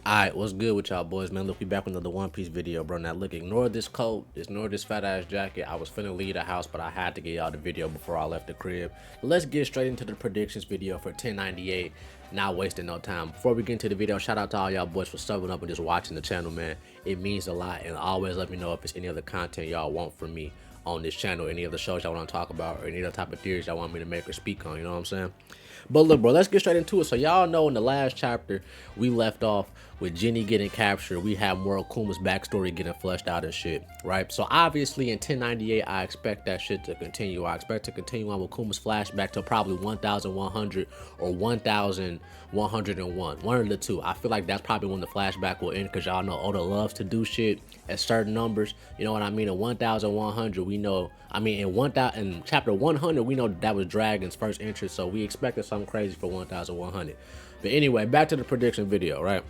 Alright, what's good with y'all boys, man? Look, we back with another One Piece video, bro. Now, look, ignore this coat, ignore this fat-ass jacket. I was finna leave the house, but I had to get y'all the video before I left the crib. Let's get straight into the predictions video for 1098. Not wasting no time. Before we get into the video, shout out to all y'all boys for subbing up and just watching the channel, man. It means a lot, and always let me know if there's any other content y'all want from me on this channel, any other shows y'all want to talk about, or any other type of theories y'all want me to make or speak on, you know what I'm saying? But look, bro, let's get straight into it. So y'all know in the last chapter, we left off with Jenny getting captured. We have more of Kuma's backstory getting fleshed out and shit, right? So obviously in 1098, I expect that shit to continue. I expect to continue on with Kuma's flashback to probably 1100 or 1101. One of the two. I feel like that's probably when the flashback will end, because y'all know Oda loves to do shit at certain numbers. You know what I mean? In 1100, we know, I mean, in chapter 100, we know that was Dragon's first entrance, so we expected something crazy for 1100. But anyway, back to the prediction video, right?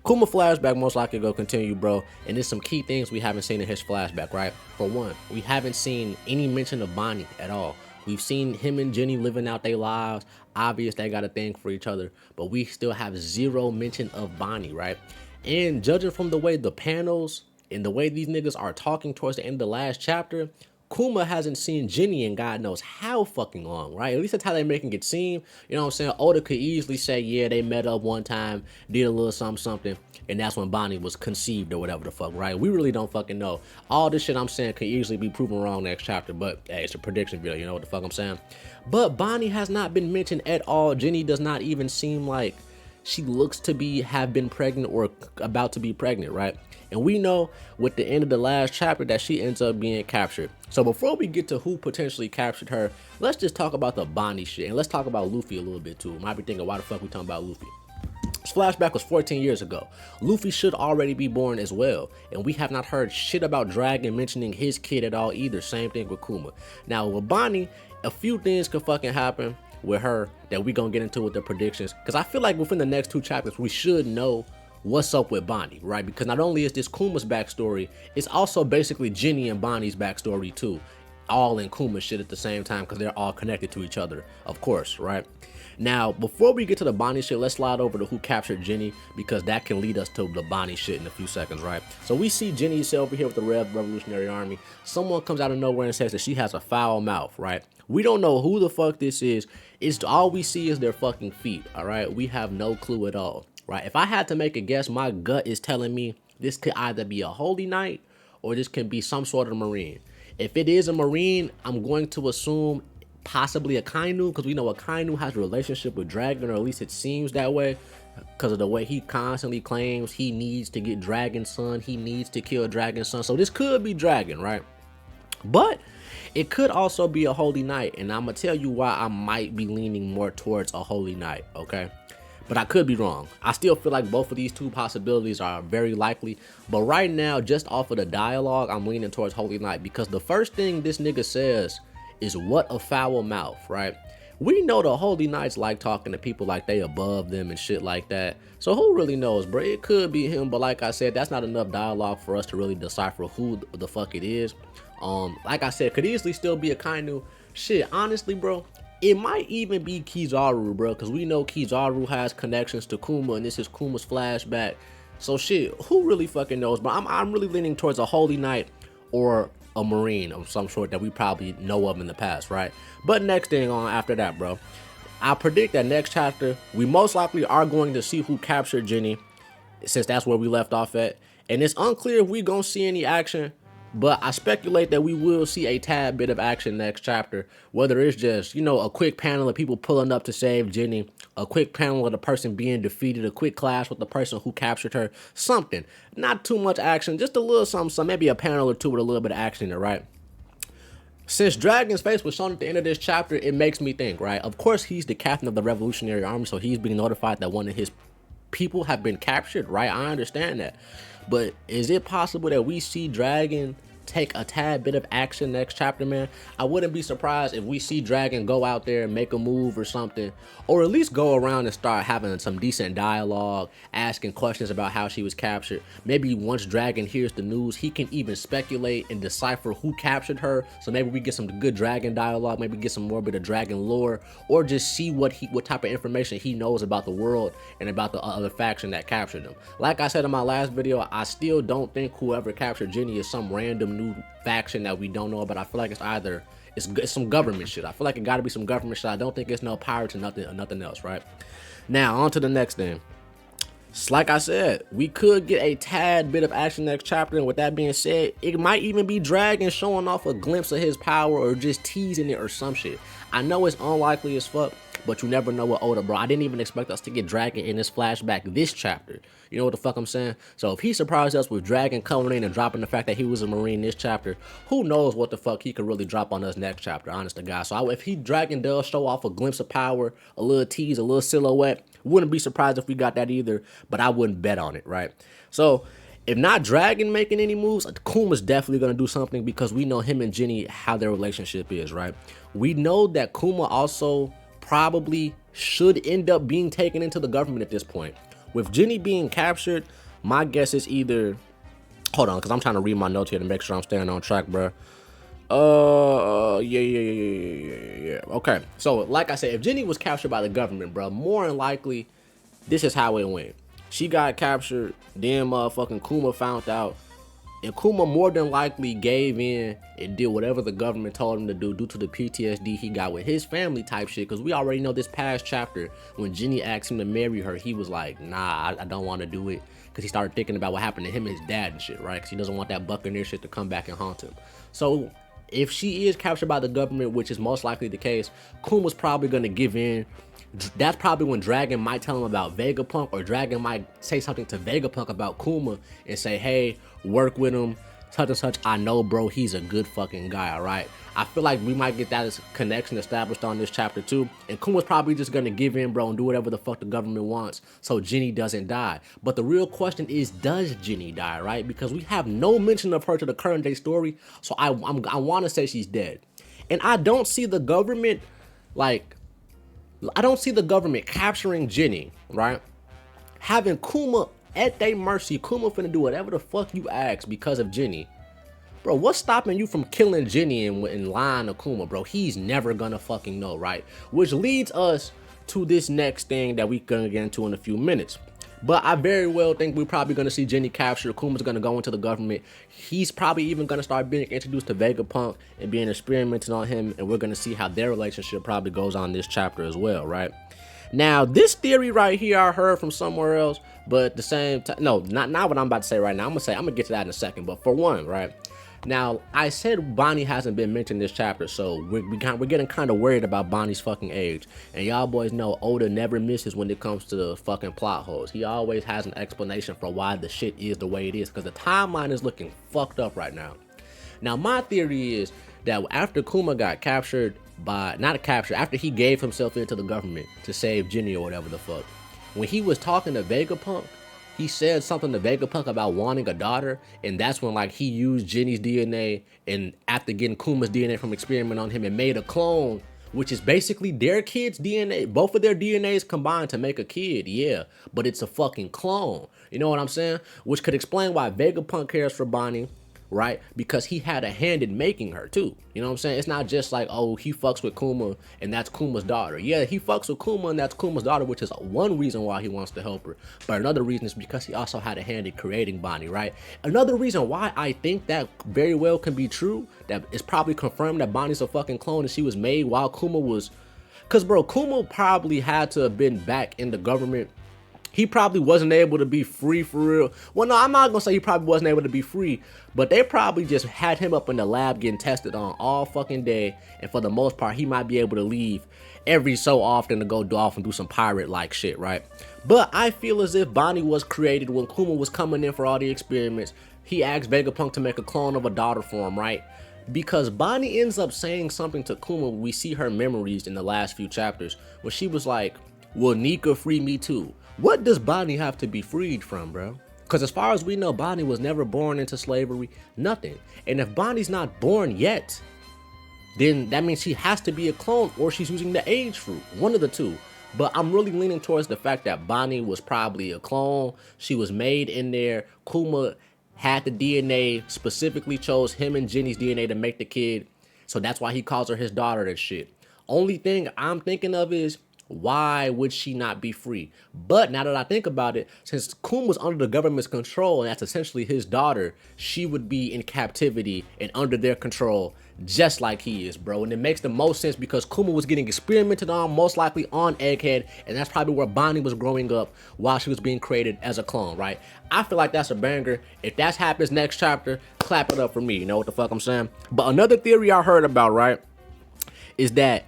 Kuma flashback most likely go continue, bro, and there's some key things we haven't seen in his flashback, right? For one, we haven't seen any mention of Bonnie at all. We've seen him and Jenny living out their lives. Obvious they got a thing for each other, but we still have zero mention of Bonnie, right? And judging from the way the panels and the way these niggas are talking towards the end of the last chapter, Kuma hasn't seen Jenny in God knows how fucking long, right? At least that's how they're making it seem. You know what I'm saying? Oda could easily say, yeah, they met up one time, did a little something, and that's when Bonnie was conceived or whatever the fuck, right? We really don't fucking know. All this shit I'm saying could easily be proven wrong next chapter, but hey, it's a prediction video, you know what the fuck I'm saying? But Bonnie has not been mentioned at all. Jenny does not even seem like she looks to have been pregnant or about to be pregnant, right? And we know with the end of the last chapter that she ends up being captured. So before we get to who potentially captured her, let's just talk about the Bonnie shit, and let's talk about Luffy a little bit too. Might be thinking, why the fuck we talking about Luffy? This flashback was 14 years ago. Luffy should already be born as well, and we have not heard shit about Dragon mentioning his kid at all either. Same thing with Kuma. Now with Bonnie, a few things could fucking happen with her that we gonna get into with the predictions, because I feel like within the next two chapters we should know what's up with Bonnie, right? Because not only is this Kuma's backstory, it's also basically Jenny and Bonnie's backstory too, all in Kuma shit at the same time, because they're all connected to each other, of course, right? Now, before we get to the Bonnie shit, let's slide over to who captured Jenny, because that can lead us to the Bonnie shit in a few seconds, right? So we see Jenny over here with the Red Revolutionary Army. Someone comes out of nowhere and says that she has a foul mouth, right? We don't know who the fuck this is. It's all we see is their fucking feet, all right? We have no clue at all, right? If I had to make a guess, my gut is telling me this could either be a Holy Knight or this can be some sort of Marine. If it is a Marine, I'm going to assume possibly a Kainu, because we know a Kainu has a relationship with Dragon, or at least it seems that way, because of the way he constantly claims he needs to get Dragon's son, he needs to kill Dragon's son. So this could be Dragon, right? But it could also be a Holy Knight, and I'm gonna tell you why I might be leaning more towards a Holy Knight, okay? But I could be wrong. I still feel like both of these two possibilities are very likely. But right now, just off of the dialogue, I'm leaning towards Holy Knight, because the first thing this nigga says is, what a foul mouth, right? We know the Holy Knights like talking to people like they above them and shit like that. So who really knows, bro? It could be him, but like I said, that's not enough dialogue for us to really decipher who the fuck it is. Like I said, could easily still be a Kainu. Shit, honestly, bro, it might even be Kizaru, bro, because we know Kizaru has connections to Kuma, and this is Kuma's flashback. So shit, who really fucking knows? But I'm really leaning towards a Holy Knight or a Marine of some sort that we probably know of in the past, right? But next thing on after that, bro, I predict that next chapter we most likely are going to see who captured Jenny, since that's where we left off at. And it's unclear if we gonna see any action, but I speculate that we will see a tad bit of action next chapter, whether it's just, you know, a quick panel of people pulling up to save Jenny, a quick panel of the person being defeated, a quick clash with the person who captured her, something. Not too much action, just a little something, maybe a panel or two with a little bit of action in it, right? Since Dragon's face was shown at the end of this chapter, it makes me think, right? Of course, he's the captain of the Revolutionary Army, so he's being notified that one of his people have been captured, right? I understand that. But is it possible that we see Dragon take a tad bit of action next chapter, man. I wouldn't be surprised if we see Dragon go out there and make a move or something, or at least go around and start having some decent dialogue, asking questions about how she was captured. Maybe once Dragon hears the news, he can even speculate and decipher who captured her. So maybe we get some good Dragon dialogue, maybe get some more bit of Dragon lore, or just see what type of information he knows about the world and about the other faction that captured him. Like I said in my last video, I still don't think whoever captured Jenny is some random new faction that we don't know about. I feel like it's some government shit. I feel like it got to be some government shit. I don't think it's no pirates or nothing else, right? Now on to the next thing. Like I said, we could get a tad bit of action next chapter, and with that being said, it might even be Dragon showing off a glimpse of his power or just teasing it or some shit. I know it's unlikely as fuck, but you never know with Oda, bro. I didn't even expect us to get Dragon in this flashback this chapter. You know what the fuck I'm saying? So if he surprised us with Dragon coming in and dropping the fact that he was a Marine this chapter, who knows what the fuck he could really drop on us next chapter, honest to God. So if Dragon does show off a glimpse of power, a little tease, a little silhouette, wouldn't be surprised if we got that either, but I wouldn't bet on it, right? So if not Dragon making any moves, Kuma's definitely going to do something, because we know him and Jenny, how their relationship is, right? We know that Kuma also probably should end up being taken into the government at this point. With Jenny being captured, my guess is either... Hold on, because I'm trying to read my notes here to make sure I'm staying on track, bro. Yeah. Okay, so like I said, if Jenny was captured by the government, bro, more than likely, this is how it went. She got captured, then motherfucking Kuma found out, and Kuma more than likely gave in and did whatever the government told him to do due to the PTSD he got with his family type shit. Because we already know this past chapter, when Jenny asked him to marry her, he was like, nah, I don't want to do it. Because he started thinking about what happened to him and his dad and shit, right? Because he doesn't want that Buccaneer shit to come back and haunt him. So if she is captured by the government, which is most likely the case, Kuma's probably going to give in. That's probably when Dragon might tell him about Vegapunk, or Dragon might say something to Vegapunk about Kuma and say, hey, work with him, such and such. I know, bro, he's a good fucking guy, all right? I feel like we might get that as connection established on this chapter too. And Kuma's probably just going to give in, bro, and do whatever the fuck the government wants so Jenny doesn't die. But the real question is, does Jenny die, right? Because we have no mention of her to the current day story. So I want to say she's dead. And I don't see the government, capturing Jenny, right? Having Kuma at their mercy. Kuma finna do whatever the fuck you ask because of Jenny. Bro, what's stopping you from killing Jenny and lying to Kuma, bro? He's never gonna fucking know, right? Which leads us to this next thing that we're gonna get into in a few minutes. But I very well think we're probably going to see Jenny captured. Kuma's going to go into the government. He's probably even going to start being introduced to Vegapunk and being experimented on him. And we're going to see how their relationship probably goes on this chapter as well, right? Now, this theory right here I heard from somewhere else, but at the same time, no, not what I'm about to say right now. I'm going to get to that in a second. But for one, right? Now, I said Bonnie hasn't been mentioned this chapter, so we're getting kind of worried about Bonnie's fucking age. And y'all boys know Oda never misses when it comes to the fucking plot holes. He always has an explanation for why the shit is the way it is, because the timeline is looking fucked up right now. Now, my theory is that after Kuma got captured after he gave himself into the government to save Jenny or whatever the fuck, when he was talking to Vegapunk, he said something to Vegapunk about wanting a daughter, and that's when he used Jenny's DNA, and after getting Kuma's DNA from experiment on him and made a clone, which is basically their kid's DNA. Both of their DNAs combined to make a kid, yeah, but it's a fucking clone. You know what I'm saying? Which could explain why Vegapunk cares for Bonnie, right? Because he had a hand in making her too. You know what I'm saying? It's not just like, oh, he fucks with Kuma and that's Kuma's daughter. Yeah, he fucks with Kuma and that's Kuma's daughter, which is one reason why he wants to help her. But another reason is because he also had a hand in creating Bonnie, right? Another reason why I think that very well can be true, that it's probably confirmed that Bonnie's a fucking clone and she was made while Kuma was... Because, bro, Kuma probably had to have been back in the government. He probably wasn't able to be free for real. Well, no, I'm not going to say he probably wasn't able to be free, but they probably just had him up in the lab getting tested on all fucking day. And for the most part, he might be able to leave every so often to go off and do some pirate-like shit, right? But I feel as if Bonnie was created when Kuma was coming in for all the experiments. He asked Vegapunk to make a clone of a daughter for him, right? Because Bonnie ends up saying something to Kuma. We see her memories in the last few chapters where she was like, will Nika free me too? What does Bonnie have to be freed from, bro? Because as far as we know, Bonnie was never born into slavery, nothing. And if Bonnie's not born yet, then that means she has to be a clone or she's using the age fruit, one of the two. But I'm really leaning towards the fact that Bonnie was probably a clone. She was made in there. Kuma had the DNA, specifically chose him and Jenny's DNA to make the kid. So that's why he calls her his daughter and shit. Only thing I'm thinking of is, why would she not be free? But now that I think about it, since Kum was under the government's control and that's essentially his daughter, she would be in captivity and under their control just like he is, bro. And it makes the most sense because Kuma was getting experimented on, most likely on Egghead, and that's probably where Bonnie was growing up while she was being created as a clone, right? I feel like that's a banger. If that happens next chapter, clap it up for me, you know what the fuck I'm saying? But another theory I heard about, right, is that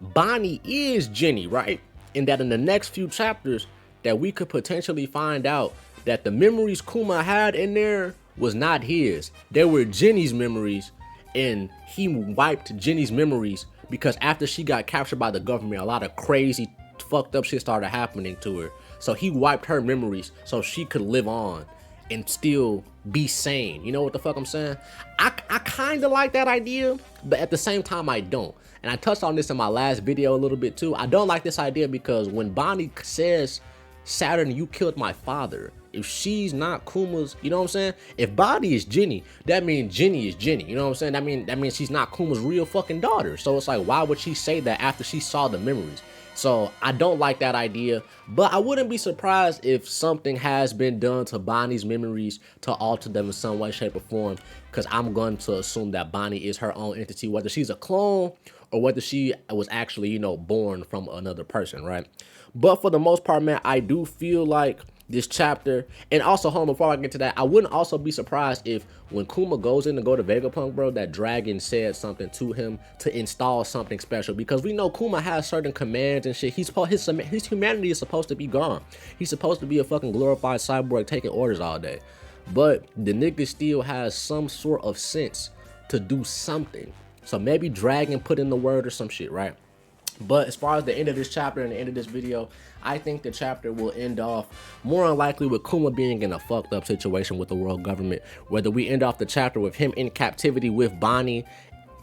Bonnie is Jenny, right? And that in the next few chapters that we could potentially find out that the memories Kuma had in there was not his. They were Jenny's memories, and he wiped Jenny's memories because after she got captured by the government, a lot of crazy fucked up shit started happening to her. So he wiped her memories so she could live on and still be sane. You know what the fuck I'm saying? I kind of like that idea, but at the same time I don't. And I touched on this in my last video a little bit too. I don't like this idea because when Bonnie says, Saturn, you killed my father, if she's not Kuma's, you know what I'm saying? If Bonnie is Jenny, that means Jenny is Jenny. You know what I'm saying? That means she's not Kuma's real fucking daughter. So it's like, why would she say that after she saw the memories? So I don't like that idea, but I wouldn't be surprised if something has been done to Bonnie's memories to alter them in some way, shape, or form, because I'm going to assume that Bonnie is her own entity, whether she's a clone or whether she was actually, you know, born from another person, right? But for the most part, man, I do feel like this chapter, and also, hold on, before I get to that, I wouldn't also be surprised if when Kuma goes in to go to Vegapunk, bro, that Dragon said something to him to install something special, because we know Kuma has certain commands and shit. His humanity is supposed to be gone. He's supposed to be a fucking glorified cyborg taking orders all day, but the nigga still has some sort of sense to do something. So maybe Dragon put in the word or some shit, right? But as far as the end of this chapter and the end of this video, I think the chapter will end off more unlikely with Kuma being in a fucked up situation with the world government. Whether we end off the chapter with him in captivity with Bonnie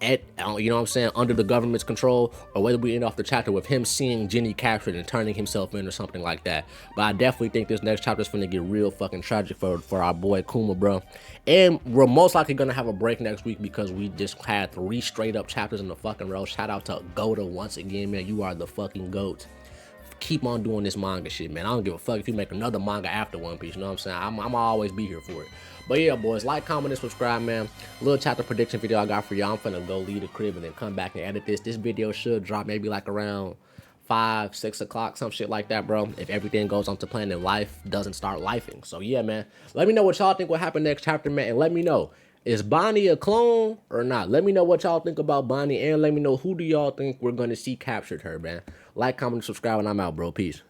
at, you know what I'm saying, under the government's control, or whether we end off the chapter with him seeing Jenny captured and turning himself in or something like that. But I definitely think this next chapter is gonna get real fucking tragic for our boy Kuma, bro. And we're most likely gonna have a break next week because we just had 3 straight up chapters in the fucking row. Shout out to Gota once again, man. You are the fucking GOAT. Keep on doing this manga shit, man. I don't give a fuck if you make another manga after One Piece, you know what I'm saying? I'm always be here for it. But yeah, boys, like, comment, and subscribe, man. Little chapter prediction video I got for y'all. I'm finna go leave the crib and then come back and edit this. This video should drop maybe like around 5, 6 o'clock, some shit like that, bro. If everything goes on to plan and life doesn't start lifing. So yeah, man. Let me know what y'all think will happen next chapter, man. And let me know, is Bonnie a clone or not? Let me know what y'all think about Bonnie, and let me know who do y'all think we're gonna see captured her, man. Like, comment, subscribe, and I'm out, bro. Peace.